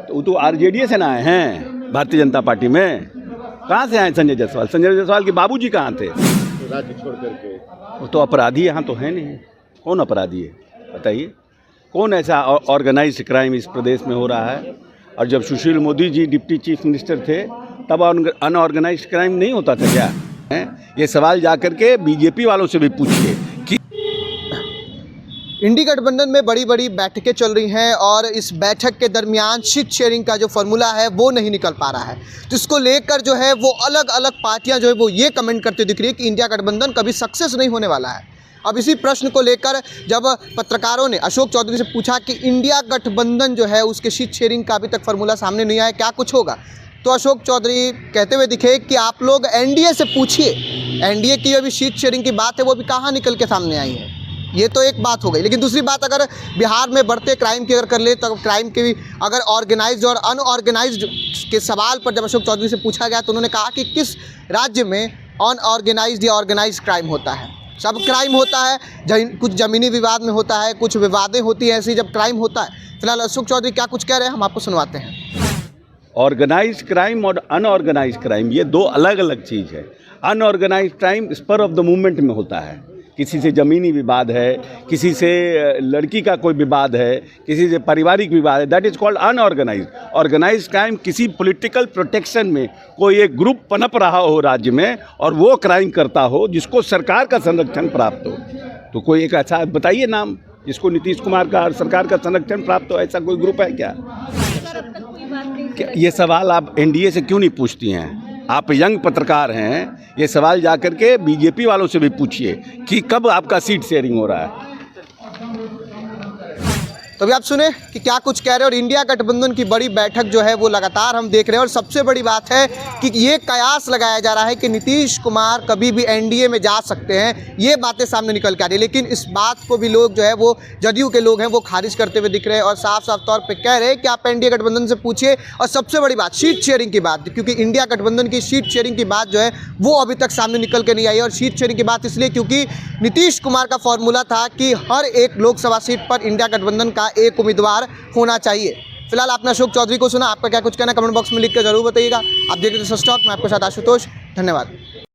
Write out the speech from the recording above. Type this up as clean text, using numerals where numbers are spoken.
तो वो तो आरजेडी से ना आए हैं भारतीय जनता पार्टी में। कहाँ से आए संजय जायसवाल? संजय जायसवाल के बाबूजी कहाँ थे? राज्य छोड़ करके। वो तो अपराधी यहाँ तो है नहीं। कौन अपराधी है बताइए? कौन ऐसा ऑर्गेनाइज्ड क्राइम इस प्रदेश में हो रहा है? और जब Sushil Modi ji deputy chief minister थे तब अनऑर्गेनाइज्ड क्राइम नहीं होता था क्या? ये सवाल जा करके बीजेपी वालों से भी पूछिए कि इंडी गठबंधन में बड़ी बड़ी बैठकें चल रही हैं और इस बैठक के दरमियान सीट शेयरिंग का जो फॉर्मूला है वो नहीं निकल पा रहा है। तो इसको लेकर जो है वो अलग अलग पार्टियां जो है वो ये कमेंट करती दिख रही है कि इंडिया गठबंधन कभी सक्सेस नहीं होने वाला है। अब इसी प्रश्न को लेकर जब पत्रकारों ने अशोक चौधरी से पूछा कि इंडिया गठबंधन जो है उसके सीट शेयरिंग का अभी तक फॉर्मूला सामने नहीं आया, क्या कुछ होगा, तो अशोक चौधरी कहते हुए दिखे कि आप लोग एनडीए से पूछिए, एनडीए की अभी सीट शेयरिंग की बात है वो भी कहाँ निकल के सामने आई है। ये तो एक बात हो गई। लेकिन दूसरी बात, अगर बिहार में बढ़ते क्राइम की अगर कर ले तो क्राइम के भी अगर ऑर्गेनाइज्ड और अनऑर्गेनाइज्ड के सवाल पर जब अशोक चौधरी से पूछा गया तो उन्होंने कहा कि किस राज्य में अनऑर्गेनाइज्ड या ऑर्गेनाइज्ड क्राइम होता है? सब क्राइम होता है, कुछ ज़मीनी विवाद में होता है, कुछ विवादें होती हैं, ऐसी जब क्राइम होता है। फिलहाल अशोक चौधरी क्या कुछ कह रहे हैं हम आपको सुनवाते हैं। ऑर्गेनाइज्ड क्राइम और अनऑर्गेनाइज्ड क्राइम ये दो अलग अलग चीज़ है। Unorganized crime spur of the movement में होता है, किसी से ज़मीनी विवाद है, किसी से लड़की का कोई विवाद है, किसी से पारिवारिक विवाद है, that is called unorganized. Organized crime किसी पॉलिटिकल प्रोटेक्शन में कोई एक ग्रुप पनप रहा हो राज्य में और वो क्राइम करता हो जिसको सरकार का संरक्षण प्राप्त हो। तो कोई एक ऐसा बताइए नाम जिसको नीतीश कुमार का और सरकार का संरक्षण प्राप्त हो, ऐसा कोई ग्रुप है क्या? ये सवाल आप एनडीए से क्यों नहीं पूछती हैं? आप यंग पत्रकार हैं, ये सवाल जा कर के बीजेपी वालों से भी पूछिए कि कब आपका सीट शेयरिंग हो रहा है। तो अभी आप सुने कि क्या कुछ कह रहे हैं। और इंडिया गठबंधन की बड़ी बैठक जो है वो लगातार हम देख रहे हैं और सबसे बड़ी बात है कि ये कयास लगाया जा रहा है कि नीतीश कुमार कभी भी एनडीए में जा सकते हैं। ये बातें सामने निकल के आ रही है, लेकिन इस बात को भी लोग जो है वो जदयू के लोग हैं वो खारिज करते हुए दिख रहे हैं और साफ साफ तौर पर कह रहे हैं कि आप एनडीए गठबंधन से पूछिए। और सबसे बड़ी बात सीट शेयरिंग की बात, क्योंकि इंडिया गठबंधन की सीट शेयरिंग की बात जो है वो अभी तक सामने निकल के नहीं आई। और सीट शेयरिंग की बात इसलिए क्योंकि नीतीश कुमार का फॉर्मूला था कि हर एक लोकसभा सीट पर इंडिया गठबंधन का एक उम्मीदवार होना चाहिए। फिलहाल आपने अशोक चौधरी को सुना, आपका क्या कुछ कहना कमेंट बॉक्स में लिख कर जरूर बताइएगा। आप देख रहे थे सच टॉक, मैं आपके साथ आशुतोष, धन्यवाद।